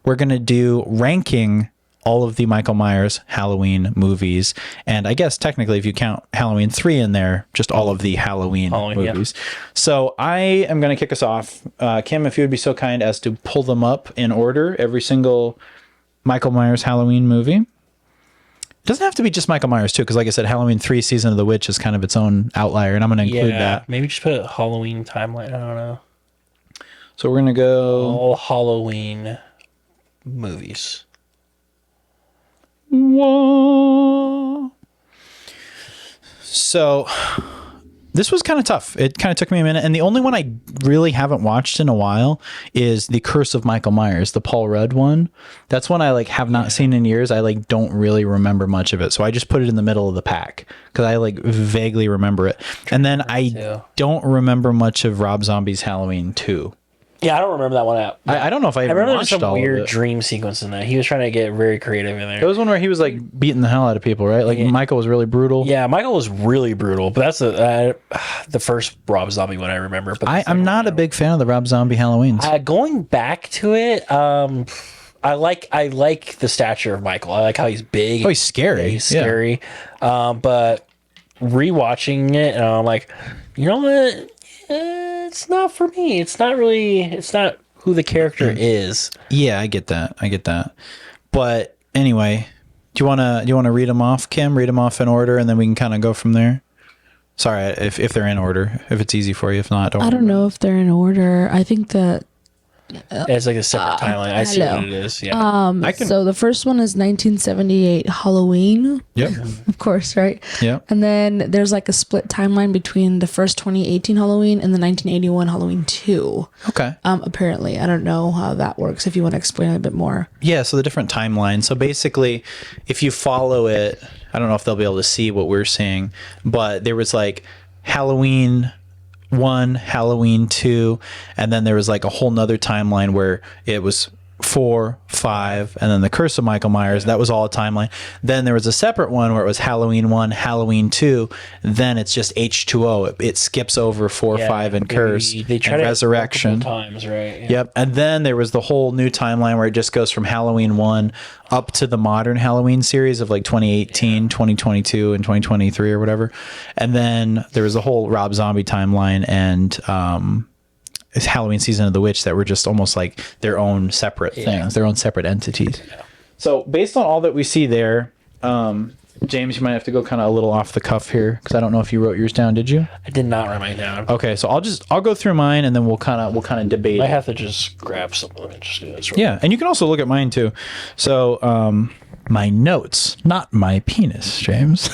we're going to do ranking all of the Michael Myers Halloween movies. And I guess technically, if you count Halloween 3 in there, just all of the Halloween movies. Yeah. So I am going to kick us off. Kim, if you would be so kind as to pull them up in order, every single Michael Myers Halloween movie. It doesn't have to be just Michael Myers, too, because like I said, Halloween 3 Season of the Witch is kind of its own outlier, and I'm going to include that. Maybe just put a Halloween timeline. I don't know. So we're going to go... all Halloween movies. Whoa. So this was kind of tough. It kind of took me a minute. And the only one I really haven't watched in a while is The Curse of Michael Myers, the Paul Rudd one. That's one I like have not seen in years. I like don't really remember much of it. So I just put it in the middle of the pack because I like vaguely remember it. And then I don't remember much of Rob Zombie's Halloween 2. Yeah, I don't remember that one out. I don't know if I remember watched some all weird of it. dream sequence in that. He was trying to get very creative in there. It was one where he was like beating the hell out of people, right? Like Michael was really brutal. Yeah, Michael was really brutal, but that's the first Rob Zombie one I remember. But I'm not a big fan of the Rob Zombie Halloweens. Going back to it, I like the stature of Michael. I like how he's big. Oh, he's scary. Yeah, he's scary. But rewatching it, and I'm like, you know what? It's not for me. It's not who the character is. Yeah, I get that. But anyway, do you want to read them off, Kim? Read them off in order, and then we can kind of go from there. Sorry, if they're in order, if it's easy for you. If not, I don't know if they're in order. I think that it's like a separate timeline. I see what it is. Yeah. So the first one is 1978 Halloween. Yep. Of course, right? Yep. And then there's like a split timeline between the first 2018 Halloween and the 1981 Halloween 2. Okay. Apparently, I don't know how that works. If you want to explain it a bit more. Yeah. So the different timelines. So basically, if you follow it, I don't know if they'll be able to see what we're seeing, but there was like Halloween 1, Halloween 2, and then there was like a whole nother timeline where it was 4, 5, and then the Curse of Michael Myers. That was all a timeline. Then there was a separate one where it was Halloween 1, Halloween 2. Then it's just H2O. It skips over 4, 5, and Curse they try and to Resurrection. Times, right? Yeah. Yep. And then there was the whole new timeline where it just goes from Halloween 1 up to the modern Halloween series of like 2018, 2022, and 2023 or whatever. And then there was the whole Rob Zombie timeline and it's Halloween Season of the Witch that were just almost like their own separate things, their own separate entities. Yeah. So based on all that we see there, James, you might have to go kind of a little off the cuff here because I don't know if you wrote yours down. Did you? I did not write mine down. Okay, so I'll go through mine and then we'll kind of debate. I have to just grab something and just do this. Yeah, and you can also look at mine too. So my notes, not my penis, James.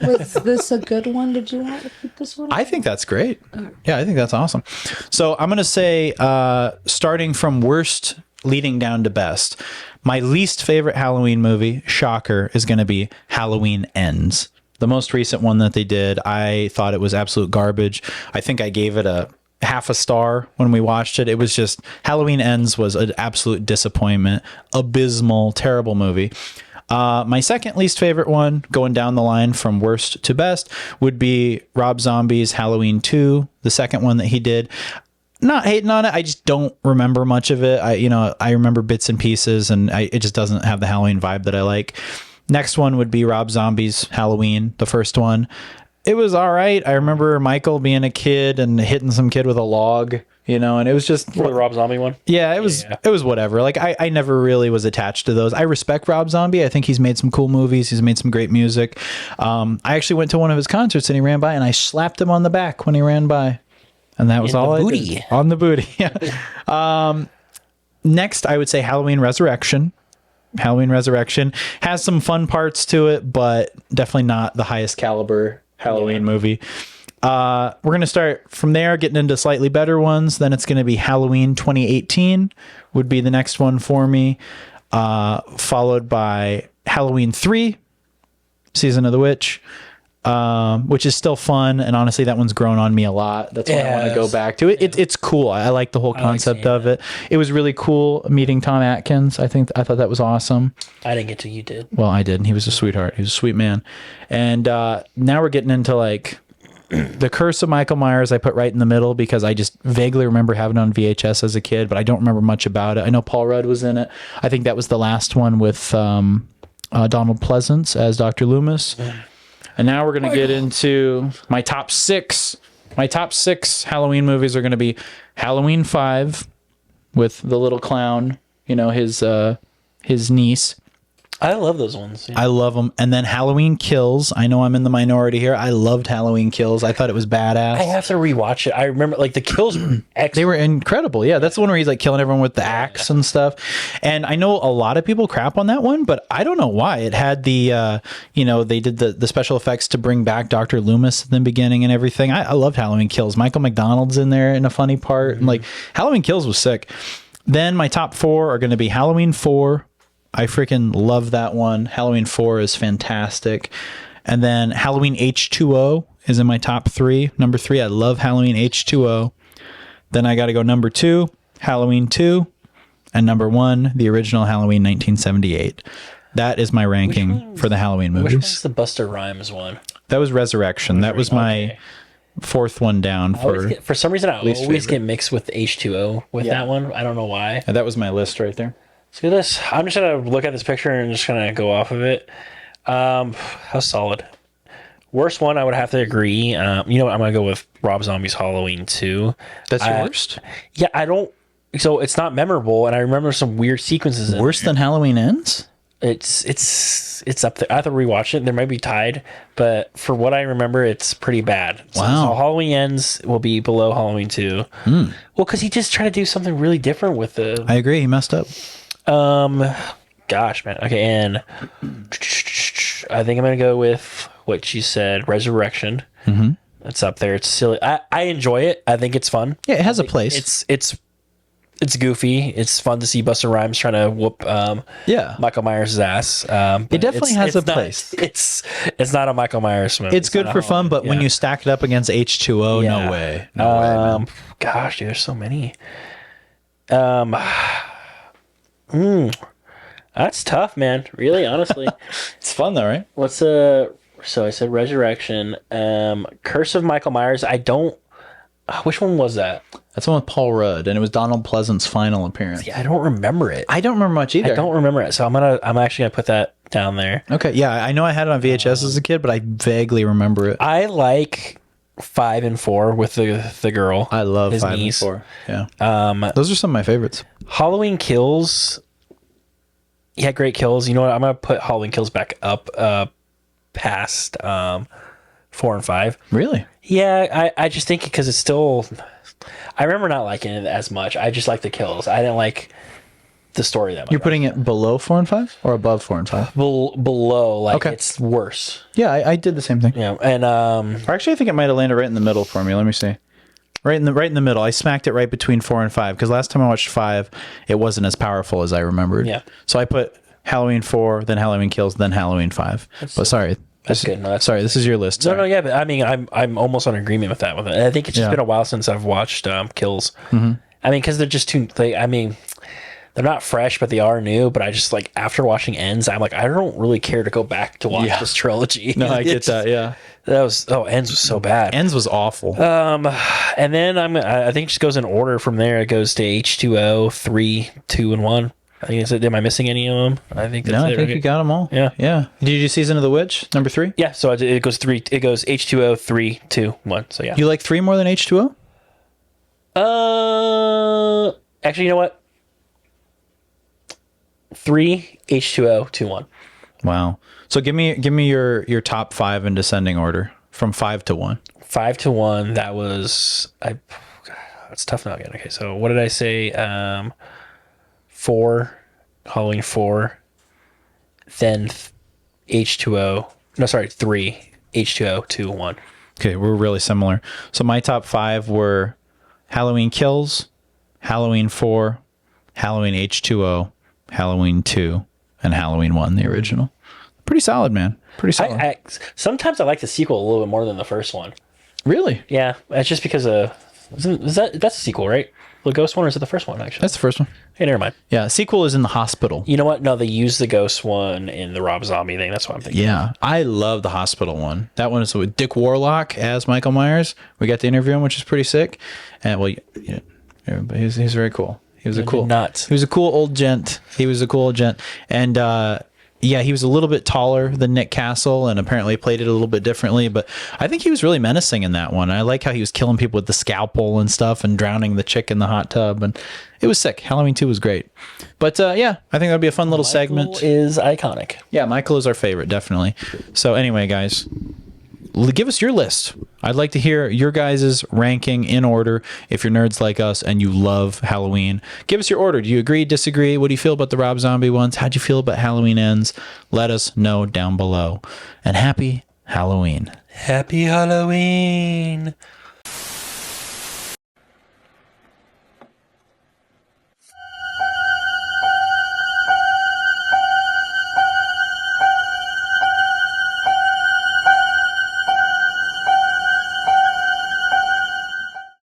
Was this a good one? Did you want to keep this one? I think that's great. Yeah, I think that's awesome. So I'm going to say, starting from worst leading down to best, my least favorite Halloween movie, shocker, is going to be Halloween Ends. The most recent one that they did, I thought it was absolute garbage. I think I gave it a half a star when we watched it. It was just, Halloween Ends was an absolute disappointment. Abysmal, terrible movie. My second least favorite one, going down the line from worst to best, would be Rob Zombie's Halloween 2, the second one that he did. Not hating on it, I just don't remember much of it. I remember bits and pieces, and it just doesn't have the Halloween vibe that I like. Next one would be Rob Zombie's Halloween, the first one. It was all right. I remember Michael being a kid and hitting some kid with a log, and it was just for the Rob Zombie one. Yeah, it was whatever. Like I never really was attached to those. I respect Rob Zombie. I think he's made some cool movies. He's made some great music. I actually went to one of his concerts and he ran by and I slapped him on the back when he ran by. And that was all I did. On the booty. Yeah. Next, I would say Halloween Resurrection. Halloween Resurrection has some fun parts to it, but definitely not the highest caliber Halloween movie. We're going to start from there, getting into slightly better ones. Then it's going to be Halloween 2018 would be the next one for me, followed by Halloween 3, Season of the Witch, which is still fun. And honestly, that one's grown on me a lot. That's what I want to go back to. It's cool. I like the whole concept of it. It was really cool meeting Tom Atkins. I thought that was awesome. I didn't get to, you did. Well, I did. And he was a sweetheart. He was a sweet man. And now we're getting into like The Curse of Michael Myers I put right in the middle because I just vaguely remember having it on VHS as a kid, but I don't remember much about it. I know Paul Rudd was in it. I think that was the last one with Donald Pleasance as Dr. Loomis. And now we're going to get into my top six. My top six Halloween movies are going to be Halloween 5 with the little clown, his niece. I love those ones. Yeah. I love them. And then Halloween Kills. I know I'm in the minority here. I loved Halloween Kills. I thought it was badass. I have to rewatch it. I remember the kills were excellent. They were incredible. Yeah, that's the one where he's killing everyone with the axe and stuff. And I know a lot of people crap on that one, but I don't know why. It had the, they did the special effects to bring back Dr. Loomis in the beginning and everything. I loved Halloween Kills. Michael McDonald's in there in a funny part. And Halloween Kills was sick. Then my top 4 are going to be Halloween 4. I freaking love that one. Halloween 4 is fantastic. And then Halloween H2O is in my top 3. Number 3, I love Halloween H2O. Then I got to go number 2, Halloween 2. And number 1, the original Halloween 1978. That is my ranking for the Halloween movies. Which one's the Buster Rhymes one? That was Resurrection. That was my fourth one down. For some reason, I always get mixed with H2O with that one. I don't know why. And that was my list right there. Let's do this. I'm just going to look at this picture and just going to go off of it. How solid. Worst one, I would have to agree. I'm going to go with Rob Zombie's Halloween 2. That's your worst? Yeah, I don't... So it's not memorable, and I remember some weird sequences in Worse than Halloween Ends? It's up there. I have to rewatch it. They might be tied, but for what I remember, it's pretty bad. Wow. So Halloween Ends will be below Halloween 2. Well, because he just tried to do something really different with the... I agree. He messed up. Gosh, man. Okay, and I think I'm gonna go with what you said, Resurrection. Mm-hmm. It's up there. It's silly. I enjoy it. I think it's fun. Yeah, it has a place. It's goofy. It's fun to see Busta Rhymes trying to whoop Michael Myers' ass. It definitely has a place. It's not a Michael Myers movie. It's good for fun, but when you stack it up against H2O, no way. No way, man. Gosh, dude, there's so many. That's tough, man. Really, honestly. It's fun though, right? So I said Resurrection. Curse of Michael Myers. I don't... which one was that? That's the one with Paul Rudd, and it was Donald Pleasance's final appearance. Yeah, I don't remember it. I don't remember much either. I don't remember it, so I'm actually gonna put that down there. Okay, yeah, I know I had it on VHS as a kid, but I vaguely remember it. I like 5 and 4 with the girl. I love his 5 niece. and 4. Yeah, those are some of my favorites. Halloween Kills. Yeah, great kills. You know what? I'm gonna put Halloween Kills back up past 4 and 5. Really? Yeah, I just think because it's still... I remember not liking it as much. I just like the kills. I didn't like the story that much. You're putting it below 4 and 5 or above 4 and 5? Below, it's worse. Yeah, I did the same thing. Yeah, and Or actually, I think it might have landed right in the middle for me. Let me see. Right in the middle. I smacked it right between 4 and 5 because last time I watched 5, it wasn't as powerful as I remembered. Yeah. So I put Halloween 4, then Halloween Kills, then Halloween 5. But sorry. That's good. No, sorry, this is your list. Sorry. No, yeah, but I mean, I'm almost on agreement with that. I think it's just been a while since I've watched Kills. Mm-hmm. I mean, because they're just too. They're not fresh, but they are new. But I just after watching Ends, I'm I don't really care to go back to watch this trilogy. No, I get that. Yeah, Ends was so bad. Ends was awful. And then I think it just goes in order from there. It goes to H2O, 3, 2, and 1. I think am I missing any of them? I think that's I think you got them all. Yeah. Did you do Season of the Witch number 3? Yeah. So it goes 3. It goes H2O, 3, 2, 1. So yeah. You like 3 more than H2O? Actually, you know what? 3, H2O, 2, 1. Wow. So give me your top 5 in descending order from 5 to 1. 5 to 1. That was it's tough now again. Okay. So what did I say? 4, Halloween 4, then H2O. No, sorry, 3, H2O, 2, 1. Okay, we're really similar. So my top 5 were Halloween Kills, Halloween 4, Halloween H2O, Halloween 2, and Halloween 1, the original. Pretty solid, man. Pretty solid. Sometimes I like the sequel a little bit more than the first one. Really? Yeah, it's just because that's a sequel, right? The ghost one, or is it the first one, actually? That's the first one. Hey, never mind. Yeah, sequel is in the hospital. You know what? No, they used the ghost one in the Rob Zombie thing. That's what I'm thinking. Yeah, I love the hospital one. That one is with Dick Warlock as Michael Myers. We got to interview him, which is pretty sick. And well, yeah, he's very cool. He was a cool nuts. He was a cool old gent. And yeah, he was a little bit taller than Nick Castle, and apparently played it a little bit differently. But I think he was really menacing in that one. I like how he was killing people with the scalpel and stuff, and drowning the chick in the hot tub, and it was sick. Halloween 2 was great. But yeah, I think that'd be a fun little segment. Is iconic. Yeah, Michael is our favorite, definitely. So anyway, guys, give us your list. I'd like to hear your guys' ranking in order. If you're nerds like us and you love Halloween, give us your order. Do you agree, disagree? What do you feel about the Rob Zombie ones? How'd you feel about Halloween Ends? Let us know down below. And happy Halloween. Happy Halloween.